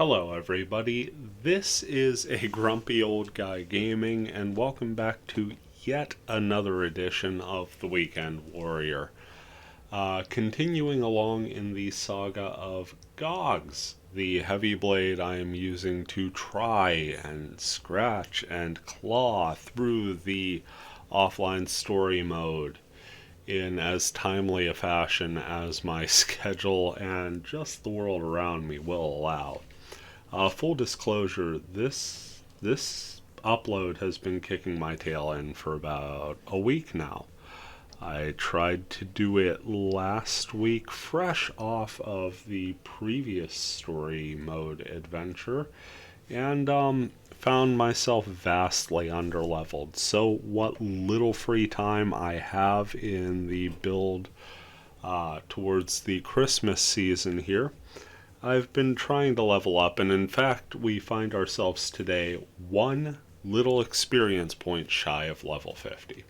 Hello, everybody. This is a grumpy old guy gaming, and welcome back to yet another edition of the Weekend Warrior. Continuing along in the saga of GAWGZ, the heavy blade I am using to try and scratch and claw through the offline story mode in as timely a fashion as my schedule and just the world around me will allow. Full disclosure, this upload has been kicking my tail end for about a week now. I tried to do it last week, fresh off of the previous story mode adventure, and found myself vastly underleveled. So what little free time I have in the build towards the Christmas season here, I've been trying to level up, and in fact, we find ourselves today one little experience point shy of level 50.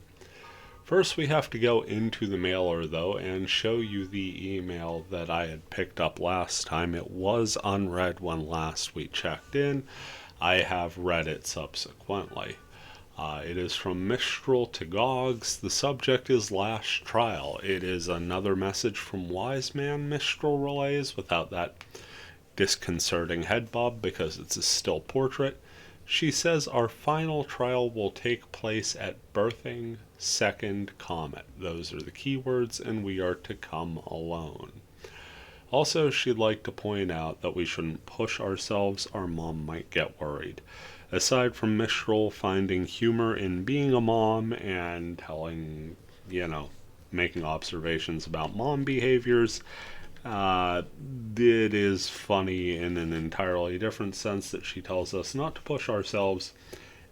First, we have to go into the mailer, though, and show you the email that I had picked up last time. It was unread when last we checked in. I have read it subsequently. It is from Mistral to GAWGZ. The subject is Last Trial. It is another message from Wiseman Mistral relays without that disconcerting head bob because it's a still portrait. She says our final trial will take place at Birthing Second Comet. Those are the keywords, and we are to come alone. Also, she'd like to point out that we shouldn't push ourselves. Our mom might get worried. Aside from Mistral finding humor in being a mom and telling, making observations about mom behaviors, it is funny in an entirely different sense that she tells us not to push ourselves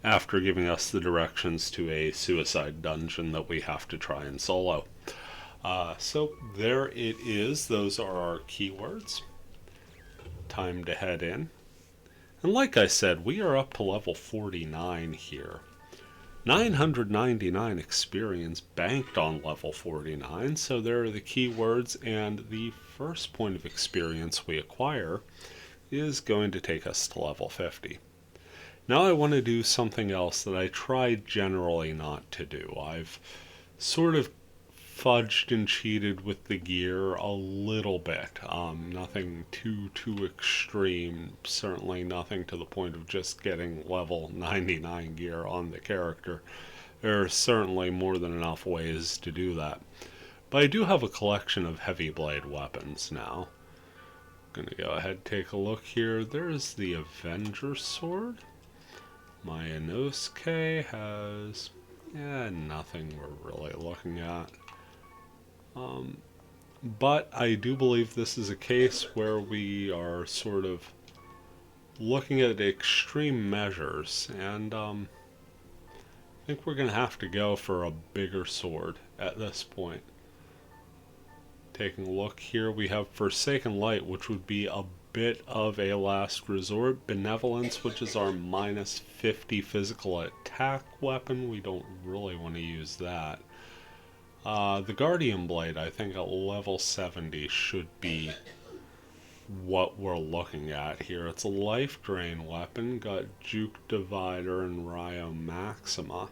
after giving us the directions to a suicide dungeon that we have to try and solo. So there it is. Those are our keywords. Time to head in. And like I said, we are up to level 49 here. 999 experience banked on level 49, so there are the keywords, and the first point of experience we acquire is going to take us to level 50. Now I want to do something else that I try generally not to do. I've sort of fudged and cheated with the gear a little bit. Nothing too extreme. Certainly nothing to the point of just getting level 99 gear on the character. There are certainly more than enough ways to do that. But I do have a collection of heavy blade weapons now. I'm gonna go ahead and take a look here. There's the Avenger Sword. My Inosuke has nothing we're really looking at. But I do believe this is a case where we are sort of looking at extreme measures, and I think we're going to have to go for a bigger sword at this point. Taking a look here, we have Forsaken Light, which would be a bit of a last resort. Benevolence, which is our minus 50 physical attack weapon. We don't really want to use that. The Guardian Blade, I think at level 70 should be what we're looking at here. It's a life drain weapon, got Juke Divider and Ryo Maxima.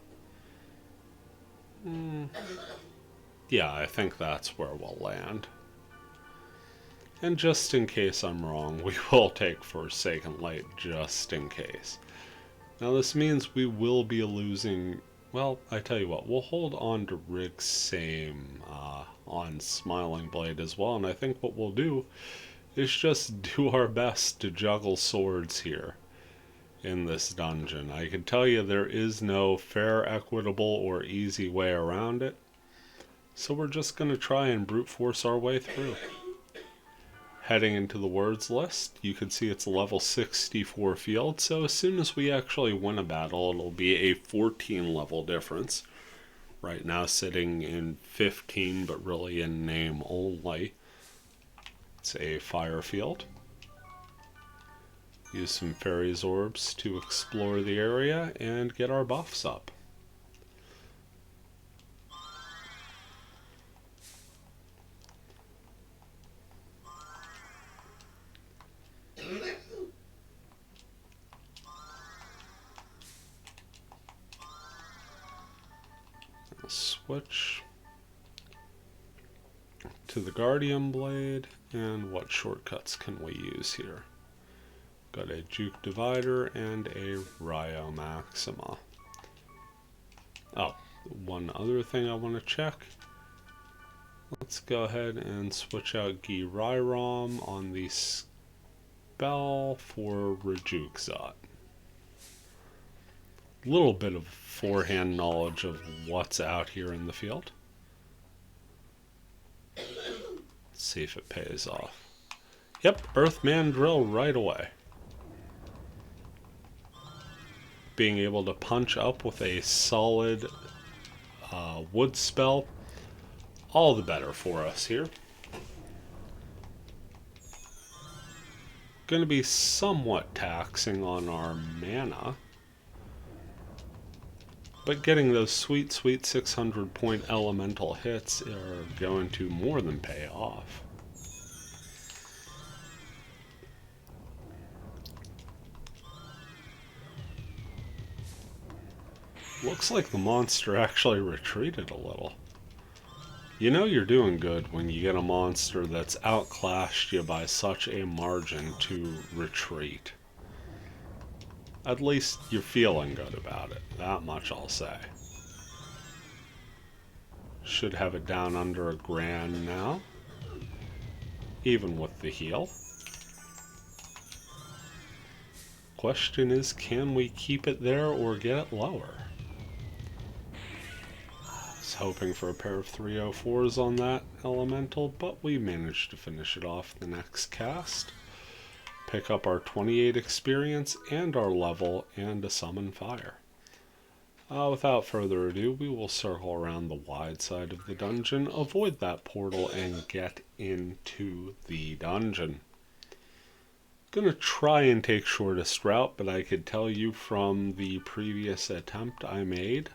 Yeah, I think that's where we'll land. And just in case I'm wrong, we will take Forsaken Light just in case. Now this means we will be losing. Well, I tell you what, we'll hold on to Rig's same on Smiling Blade as well, and I think what we'll do is just do our best to juggle swords here in this dungeon. I can tell you there is no fair, equitable, or easy way around it, so we're just going to try and brute force our way through. Heading into the words list, you can see it's a level 64 field, so as soon as we actually win a battle, it'll be a 14 level difference. Right now sitting in 15, but really in name only. It's a fire field. Use some fairies orbs to explore the area and get our buffs up. switch to the Guardian Blade, and what shortcuts can we use here? Got a Juke Divider and a Ryo Maxima. Oh, one other thing I want to check. Let's go ahead and switch out GAWGZ on the spell for GAWGZ. Little bit of forehand knowledge of what's out here in the field. Let's see if it pays off. Yep, Earthman Drill right away. Being able to punch up with a solid wood spell, all the better for us here. Going to be somewhat taxing on our mana, but getting those sweet 600 point elemental hits are going to more than pay off. Looks like the monster actually retreated a little. You know you're doing good when you get a monster that's outclassed you by such a margin to retreat. At least you're feeling good about it. That much I'll say. Should have it down under $1,000 now. Even with the heal. Question is, can we keep it there or get it lower? Hoping for a pair of 304s on that elemental, but we managed to finish it off the next cast. Pick up our 28 experience and our level and a summon fire. Without further ado, we will circle around the wide side of the dungeon, avoid that portal, and get into the dungeon. Gonna try and take shortest route, but I could tell you from the previous attempt I made,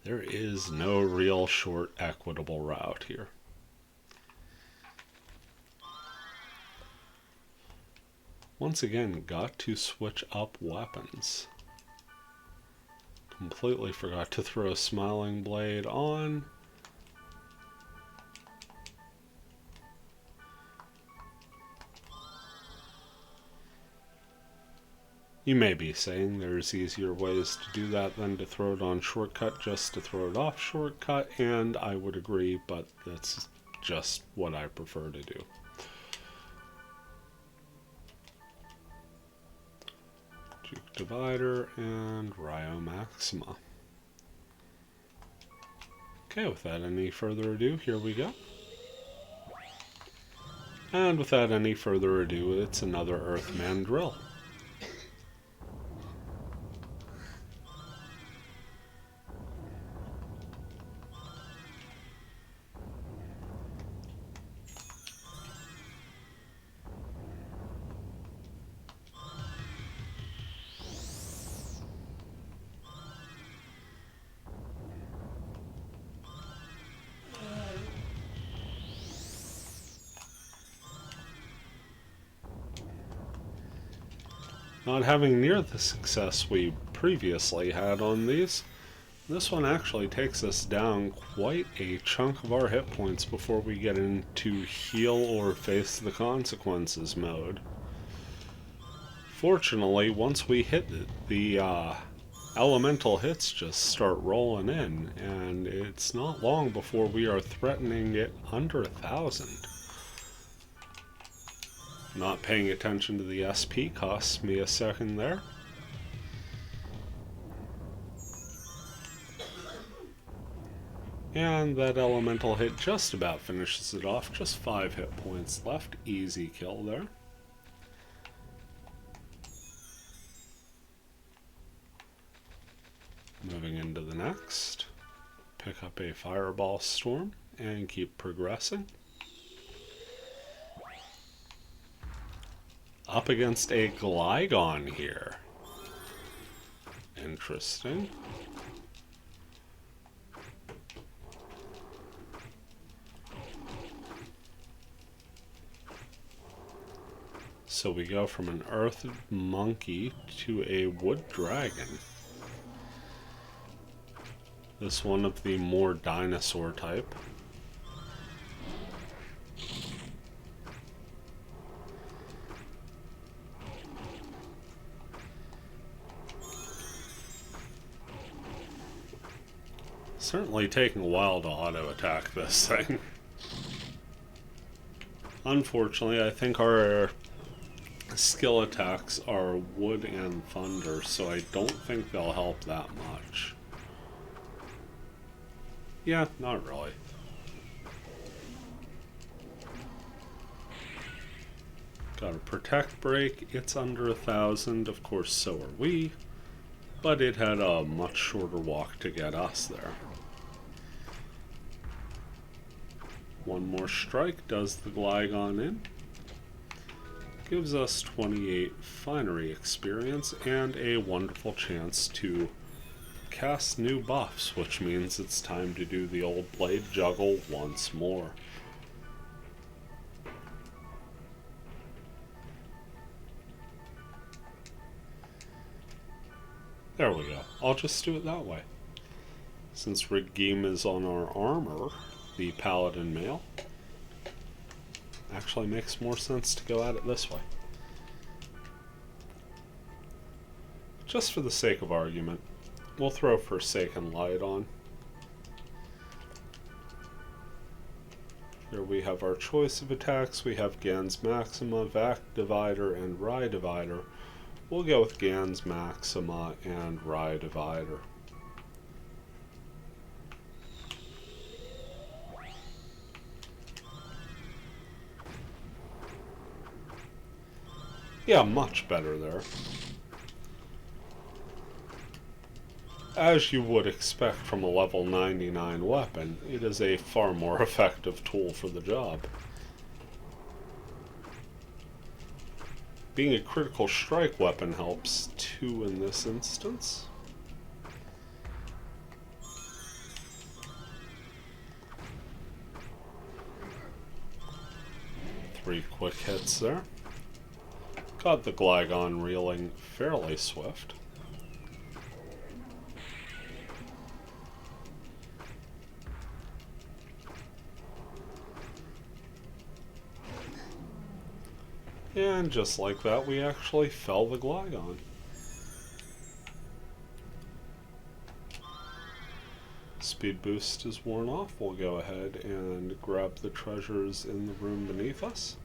there is no real short equitable route here. Once again, got to switch up weapons. Completely forgot to throw Smiling Blade on. You may be saying there's easier ways to do that than to throw it on shortcut just to throw it off shortcut, and I would agree, but that's just what I prefer to do. Juke Divider and Ryo Maxima. Okay, without any further ado, here we go. And without any further ado, it's another Earthman Drill. Not having near the success we previously had on these, this one actually takes us down quite a chunk of our hit points before we get into heal or face the consequences mode. Fortunately, once we hit it, the elemental hits just start rolling in, and it's not long before we are threatening it under 1,000. Not paying attention to the SP costs me a second there. And that elemental hit just about finishes it off. Just 5 hit points left. Easy kill there. Moving into the next. Pick up a Fireball Storm and keep progressing. Up against a Gligon here. Interesting. So we go from an Earth Monkey to a Wood Dragon. This one of the more dinosaur type. Certainly taking a while to auto-attack this thing. Unfortunately, I think our skill attacks are wood and thunder, so I don't think they'll help that much. Yeah, not really. Got a protect break. It's under 1,000. Of course, so are we. But it had a much shorter walk to get us there. One more strike does the Gligon in. Gives us 28 finery experience and a wonderful chance to cast new buffs, which means it's time to do the old blade juggle once more. There we go. I'll just do it that way. Since Riggeem is on our armor, the Paladin male, actually makes more sense to go at it this way. Just for the sake of argument, we'll throw Forsaken Light on. Here we have our choice of attacks. We have Gans Maxima, Vac Divider, and Rye Divider. We'll go with Gans Maxima and Rye Divider. Yeah, much better there. As you would expect from a level 99 weapon, it is a far more effective tool for the job. Being a critical strike weapon helps too in this instance. Three quick hits there. Got the Gligon reeling fairly swift. And just like that, we actually fell the Gligon. Speed boost is worn off. We'll go ahead and grab the treasures in the room beneath us.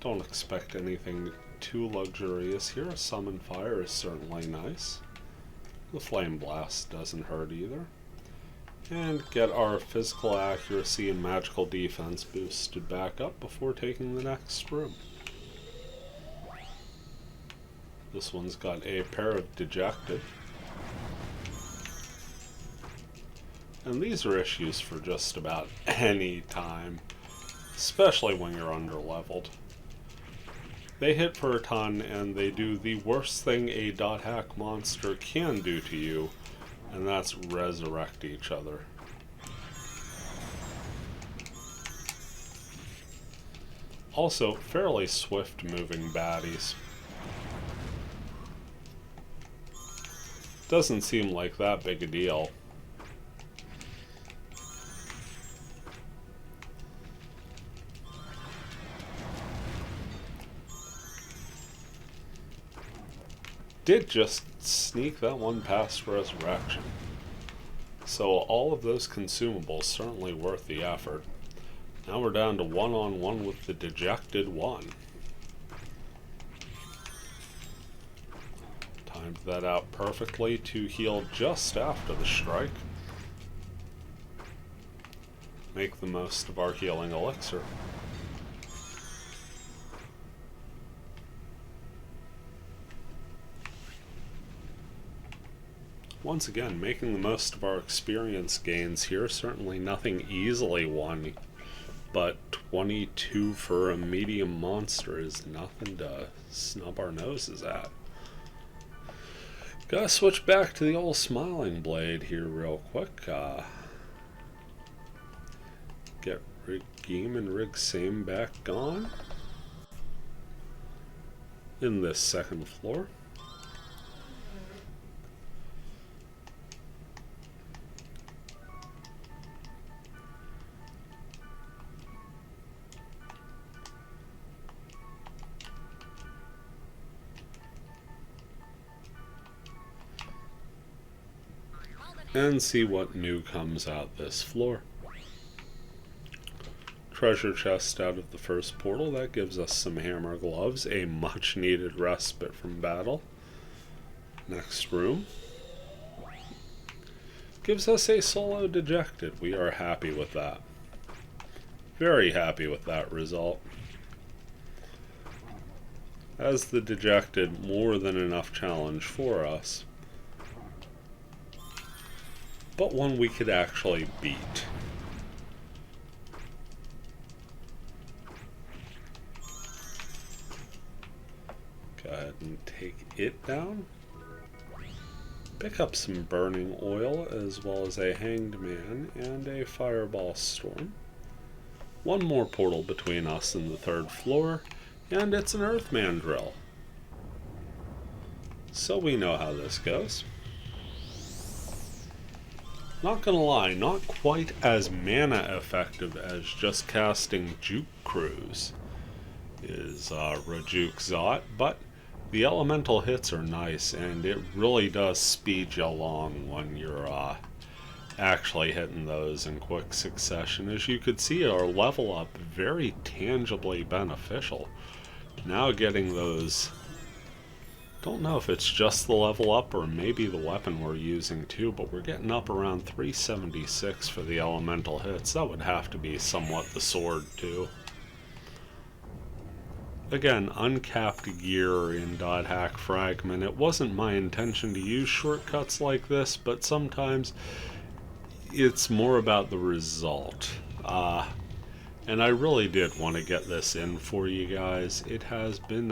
Don't expect anything too luxurious here. A Summon Fire is certainly nice. The Flame Blast doesn't hurt either. And get our physical accuracy and magical defense boosted back up before taking the next room. This one's got a pair of Dejected. And these are issues for just about any time, especially when you're underleveled. They hit for a ton, and they do the worst thing a dot hack monster can do to you, and that's resurrect each other. Also, fairly swift moving baddies. Doesn't seem like that big a deal. Did just sneak that one past Resurrection. So all of those consumables certainly worth the effort. Now we're down to one-on-one with the Dejected one. Timed that out perfectly to heal just after the strike. Make the most of our healing elixir. Once again, making the most of our experience gains here. Certainly nothing easily won, but 22 for a medium monster is nothing to snub our noses at. Gotta switch back to the old Smiling Blade here real quick. Get Riggeem and Rigsame back on in this second floor. and see what new comes out this floor. Treasure chest out of the first portal. That gives us some hammer gloves, a much needed respite from battle. Next room gives us a solo dejected. We are happy with that. Very happy with that result. As the dejected, more than enough challenge for us, but one we could actually beat. Go ahead and take it down. Pick up some burning oil, as well as a hanged man and a fireball storm. One more portal between us and the third floor, and it's an earthman drill. So we know how this goes. Not gonna lie, not quite as mana effective as just casting Juke Cruise is GAWGZ, but the elemental hits are nice, and it really does speed you along when you're actually hitting those in quick succession. As you could see, our level up very tangibly beneficial. Now getting those, don't know if it's just the level up or maybe the weapon we're using too, but we're getting up around 376 for the elemental hits. That would have to be somewhat the sword too. Again, uncapped gear in .hack Fragment. It wasn't my intention to use shortcuts like this, but sometimes it's more about the result. And I really did want to get this in for you guys. It has been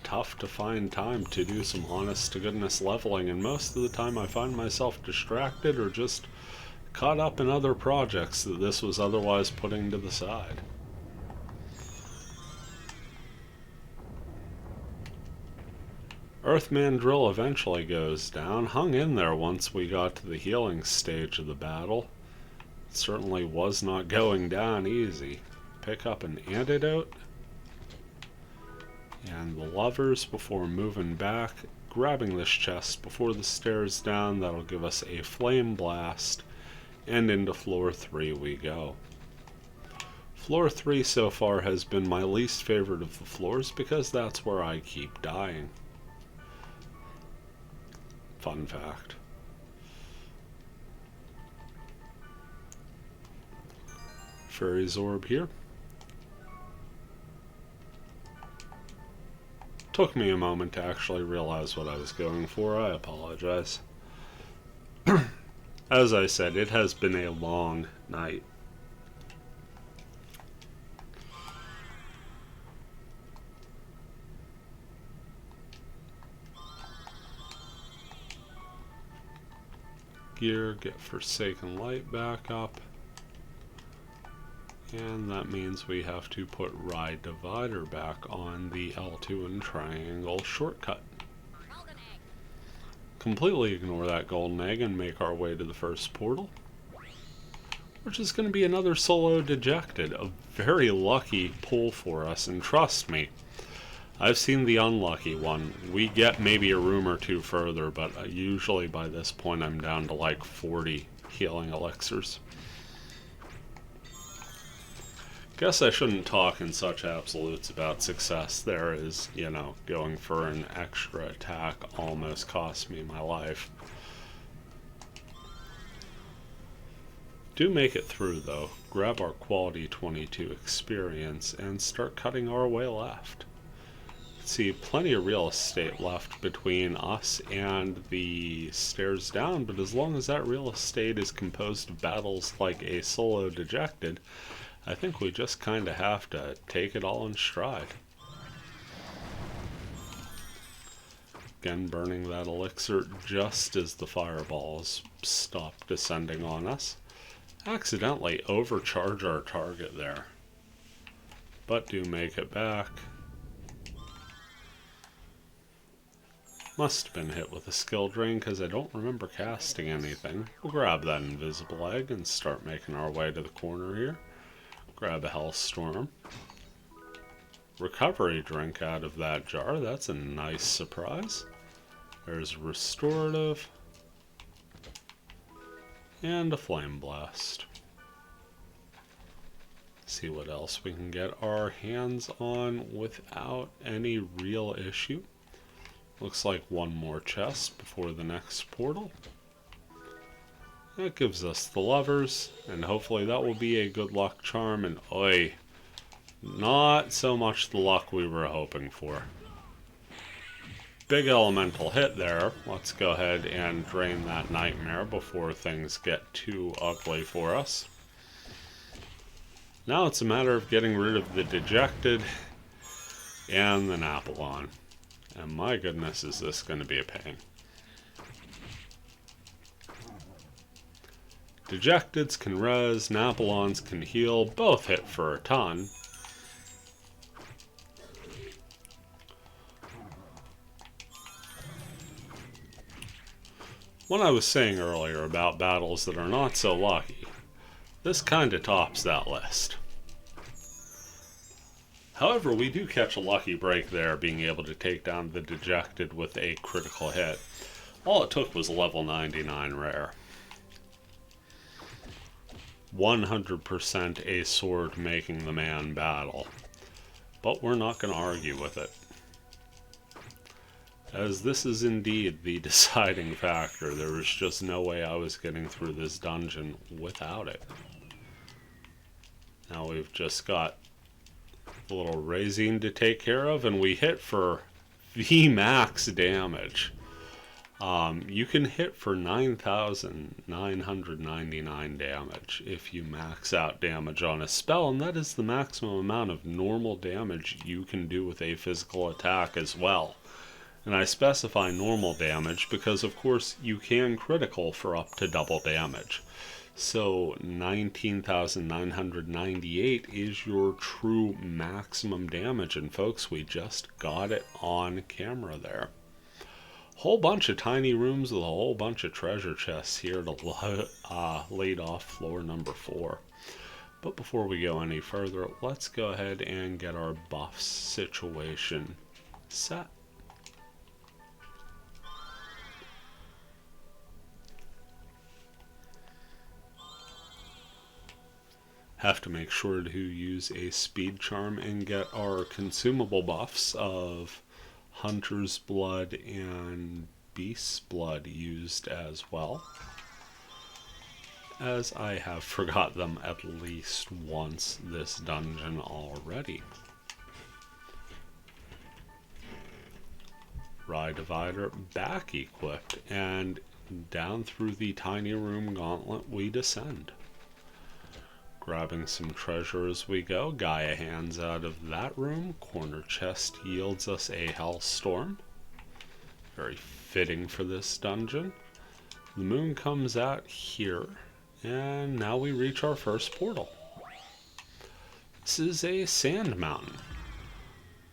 tough to find time to do some honest-to-goodness leveling, and most of the time I find myself distracted or just caught up in other projects that this was otherwise putting to the side. Earthman drill eventually goes down. Hung in there once we got to the healing stage of the battle. It certainly was not going down easy. Pick up an antidote and the lovers before moving back, grabbing this chest before the stairs down. That'll give us a flame blast, and into floor 3 we go. Floor 3 so far has been my least favorite of the floors because that's where I keep dying. Fun fact. Fairy's orb here. Took me a moment to actually realize what I was going for. I apologize. As I said, it has been a long night. Gear, get Forsaken Light back up. And that means we have to put Ride Divider back on the L2 and Triangle shortcut. Completely ignore that golden egg and make our way to the first portal, which is going to be another solo dejected. A very lucky pull for us, and trust me, I've seen the unlucky one. We get maybe a room or two further, but usually by this point I'm down to like 40 healing elixirs. Guess I shouldn't talk in such absolutes about success. There is, you know, going for an extra attack almost cost me my life. Do make it through though. Grab our quality 22 experience and start cutting our way left. See, plenty of real estate left between us and the stairs down, but as long as that real estate is composed of battles like a solo dejected, I think we just kind of have to take it all in stride. Again, burning that elixir just as the fireballs stop descending on us. Accidentally overcharge our target there, but do make it back. Must have been hit with a skill drain because I don't remember casting anything. We'll grab that invisible egg and start making our way to the corner here. Grab a Hellstorm. Recovery drink out of that jar. That's a nice surprise. There's restorative. and a Flame Blast. See what else we can get our hands on without any real issue. Looks like one more chest before the next portal. That gives us the Lovers, and hopefully that will be a good luck charm, and oi, not so much the luck we were hoping for. Big elemental hit there. Let's go ahead and drain that Nightmare before things get too ugly for us. Now it's a matter of getting rid of the Dejected and the Napalon. And my goodness, is this going to be a pain. Dejecteds can res, Napalons can heal, both hit for a ton. What I was saying earlier about battles that are not so lucky, this kinda tops that list. However, we do catch a lucky break there, being able to take down the Dejected with a critical hit. All it took was level 99 rare. 100% a sword making the man battle. But we're not going to argue with it, as this is indeed the deciding factor. There was just no way I was getting through this dungeon without it. Now we've just got a little Razine to take care of, and we hit for the max damage. You can hit for 9,999 damage if you max out damage on a spell, and that is the maximum amount of normal damage you can do with a physical attack as well. And I specify normal damage because, of course, you can critical for up to double damage. So 19,998 is your true maximum damage, and folks, we just got it on camera there. Whole bunch of tiny rooms with a whole bunch of treasure chests here to lead off floor number 4. But before we go any further, let's go ahead and get our buffs situation set. Have to make sure to use a speed charm and get our consumable buffs of Hunter's Blood and Beast's Blood used as well, as I have forgot them at least once this dungeon already. Rye Divider back equipped, and down through the tiny room gauntlet we descend. Grabbing some treasure as we go. Gaia hands out of that room. Corner chest yields us a Hellstorm. Very fitting for this dungeon. The moon comes out here, and now we reach our first portal. This is a sand mountain.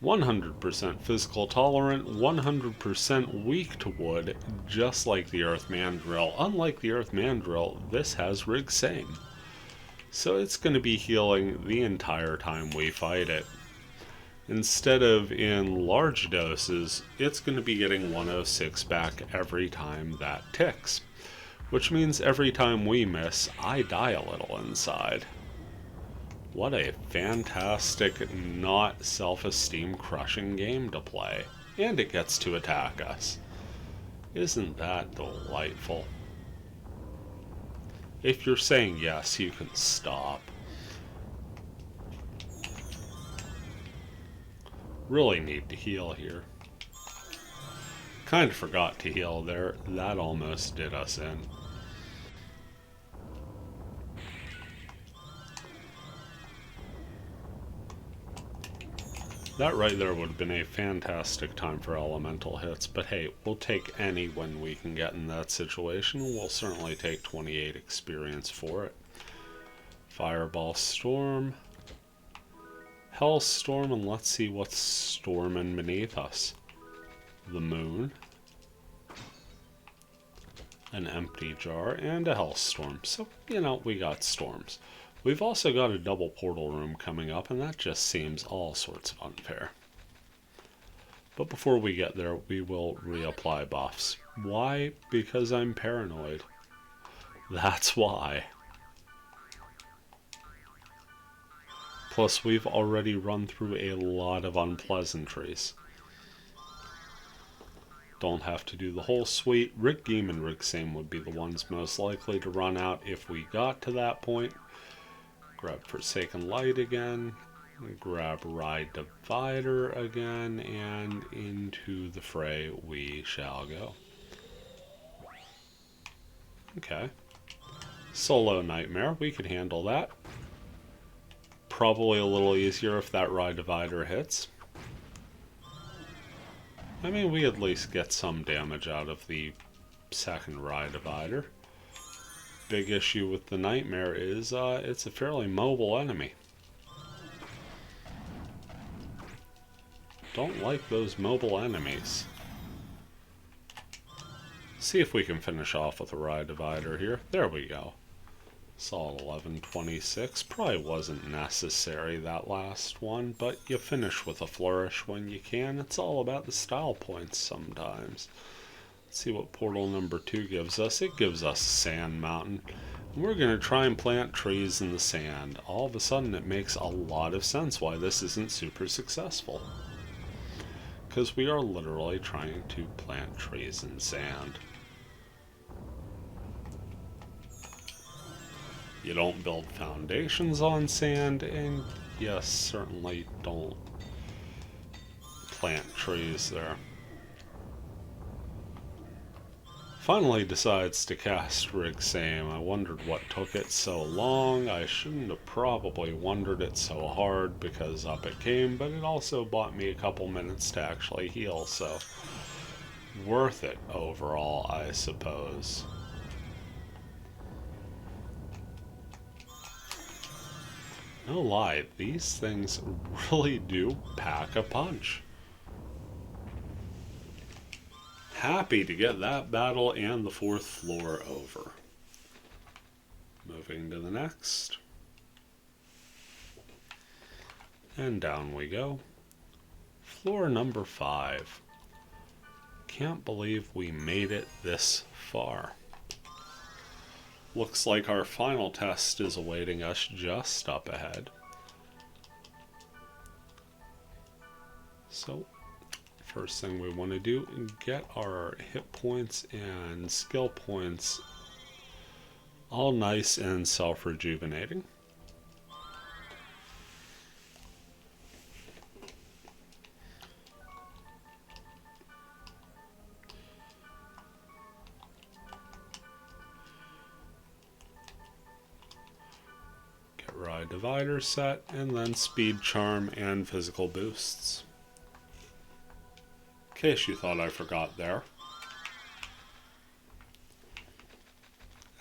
100% physical tolerant, 100% weak to wood, just like the Earth Mandrill. Unlike the Earth Mandrill, this has Rig Same. So it's going to be healing the entire time we fight it. Instead of in large doses, it's going to be getting 106 back every time that ticks. Which means every time we miss, I die a little inside. What a fantastic, not self-esteem crushing game to play. And it gets to attack us. Isn't that delightful? If you're saying yes, you can stop. Really need to heal here. Kind of forgot to heal there. That almost did us in. That right there would have been a fantastic time for elemental hits, but hey, we'll take any when we can get in that situation. We'll certainly take 28 experience for it. Fireball Storm, Hellstorm, and let's see what's storming beneath us. The moon, an empty jar, and a Hellstorm. So, you know, we got storms. We've also got a double portal room coming up, and that just seems all sorts of unfair. But before we get there, we will reapply buffs. Why? Because I'm paranoid. That's why. Plus, we've already run through a lot of unpleasantries. Don't have to do the whole suite. Rig Geem and Rig Same would be the ones most likely to run out if we got to that point. Grab Forsaken Light again. Grab Ride Divider again. And into the fray we shall go. Okay. Solo Nightmare. We could handle that. Probably a little easier if that Ride Divider hits. I mean, we at least get some damage out of the second Ride Divider. Big issue with the Nightmare is it's a fairly mobile enemy. Don't like those mobile enemies. See if we can finish off with a Ride Divider here. There we go. Solid 1126. Probably wasn't necessary, that last one, but you finish with a flourish when you can. It's all about the style points sometimes. Let's see what portal number 2 gives us. It gives us Sand Mountain. And we're going to try and plant trees in the sand. All of a sudden it makes a lot of sense why this isn't super successful. Because we are literally trying to plant trees in sand. You don't build foundations on sand, and you certainly don't plant trees there. Finally decides to cast Rig Same. I wondered what took it so long. I shouldn't have probably wondered it so hard because up it came, but it also bought me a couple minutes to actually heal, so worth it overall, I suppose. No lie, these things really do pack a punch. Happy to get that battle and the 4th floor over. Moving to the next. And down we go. Floor number 5. Can't believe we made it this far. Looks like our final test is awaiting us just up ahead. So, first thing we want to do is get our hit points and skill points all nice and self-rejuvenating. Ride Divider set, and then Speed Charm and Physical Boosts. In case you thought I forgot there.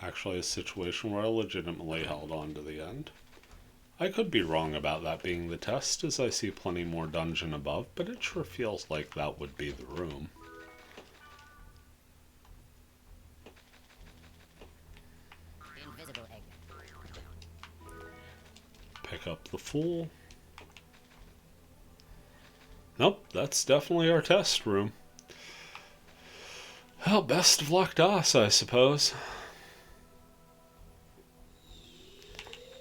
Actually a situation where I legitimately held on to the end. I could be wrong about that being the test, as I see plenty more dungeon above, but it sure feels like that would be the room. Pick up the Fool. Nope, that's definitely our test room. Well, best of luck to us, I suppose.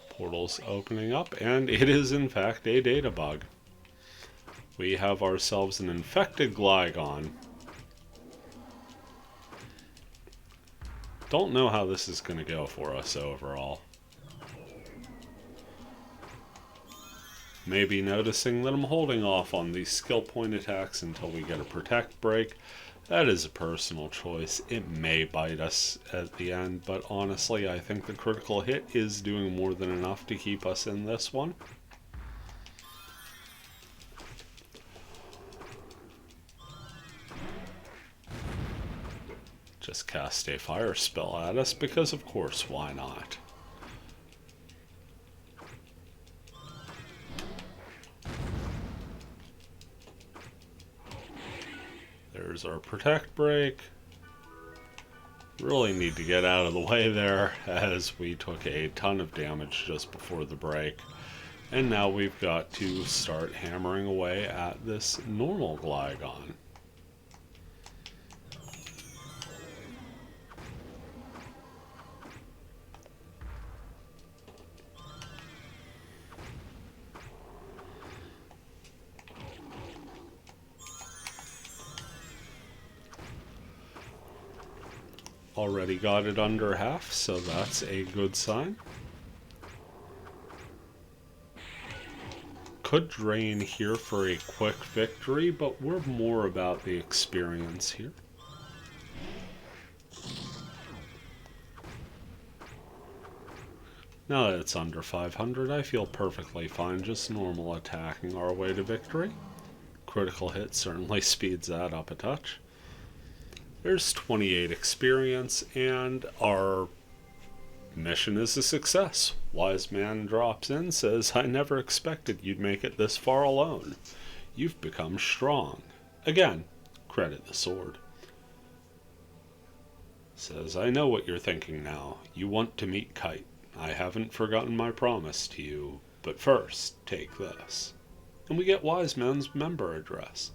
Portal's opening up, and it is in fact a data bug. We have ourselves an infected Gligon. Don't know how this is going to go for us overall. Maybe noticing that I'm holding off on these skill point attacks until we get a protect break. That is a personal choice. It may bite us at the end, but honestly, I think the critical hit is doing more than enough to keep us in this one. Just cast a fire spell at us because, of course, why not? There's our protect break. Really need to get out of the way there, as we took a ton of damage just before the break. And now we've got to start hammering away at this normal Gligon. already got it under half, so that's a good sign. Could drain here for a quick victory, but we're more about the experience here. Now that it's under 500, I feel perfectly fine just normal attacking our way to victory. Critical hit certainly speeds that up a touch. There's 28 experience, and our mission is a success. Wiseman drops in, says, "I never expected you'd make it this far alone. You've become strong." Again, credit the sword. Says, "I know what you're thinking now. You want to meet Kite. I haven't forgotten my promise to you, but first, take this." And we get Wiseman's member address.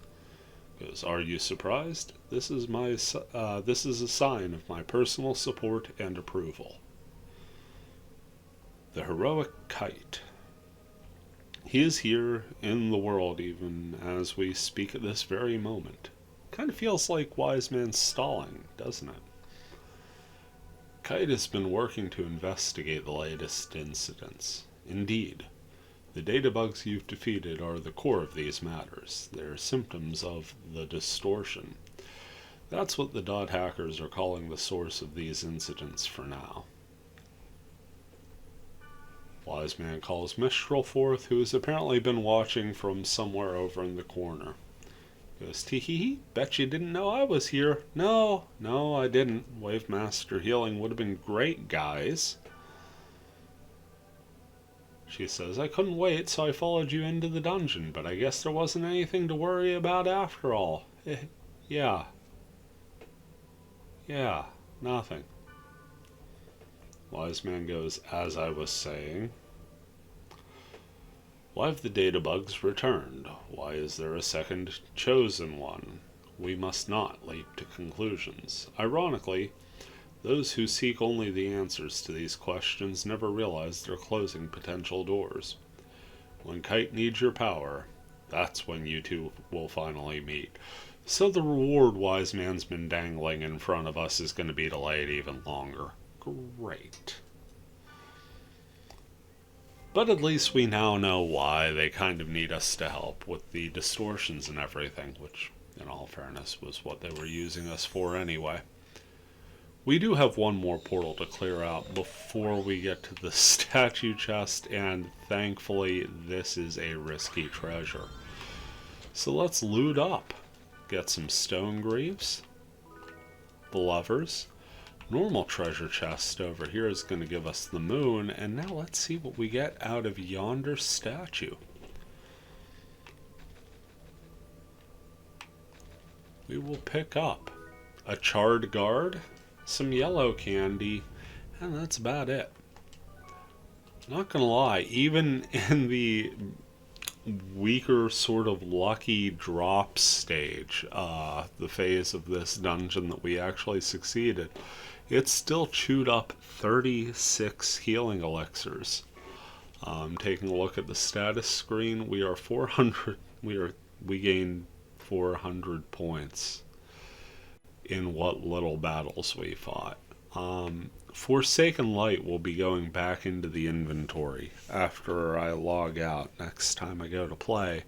Goes, "Are you surprised? This is a sign of my personal support and approval. The heroic Kite. He is here in the world even as we speak at this very moment." Kind of feels like Wiseman's stalling, doesn't it? Kite has been working to investigate the latest incidents. Indeed, the data bugs you've defeated are the core of these matters. They're symptoms of the distortion. That's what the dot hackers are calling the source of these incidents for now. Wiseman calls Mistral forth, who has apparently been watching from somewhere over in the corner. Goes, "Tee-hee-hee, bet you didn't know I was here." No, I didn't. Wave Master healing would have been great, guys." She says, "I couldn't wait, so I followed you into the dungeon, but I guess there wasn't anything to worry about after all." Yeah, nothing. Wiseman goes, "As I was saying, why have the data bugs returned? Why is there a second chosen one? We must not leap to conclusions. Ironically, those who seek only the answers to these questions never realize they're closing potential doors. When Kite needs your power, that's when you two will finally meet." So the reward Wiseman's been dangling in front of us is going to be delayed even longer. Great. But at least we now know why they kind of need us to help with the distortions and everything, which, in all fairness, was what they were using us for anyway. We do have one more portal to clear out before we get to the statue chest, and thankfully this is a risky treasure. So let's loot up. Get some stone greaves, the lovers. Normal treasure chest over here is going to give us the moon, and now let's see what we get out of yonder statue. We will pick up a charred guard, some yellow candy, and that's about it. Not gonna lie, even in the weaker sort of lucky drop stage, the phase of this dungeon that we actually succeeded, it still chewed up 36 healing elixirs. Taking a look at the status screen, we are 400. We gained 400 points in what little battles we fought. Forsaken Light will be going back into the inventory after I log out next time I go to play.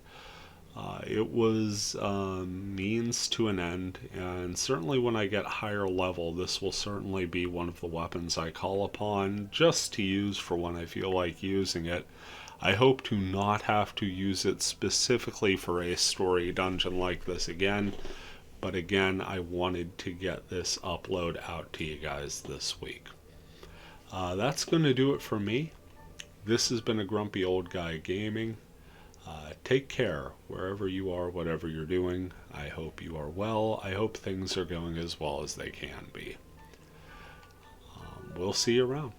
It was means to an end, and certainly when I get higher level, this will certainly be one of the weapons I call upon just to use for when I feel like using it. I hope to not have to use it specifically for a story dungeon like this again, but again, I wanted to get this upload out to you guys this week. That's going to do it for me. This has been a Grumpy Old Guy Gaming. Take care wherever you are, whatever you're doing. I hope you are well. I hope things are going as well as they can be. We'll see you around.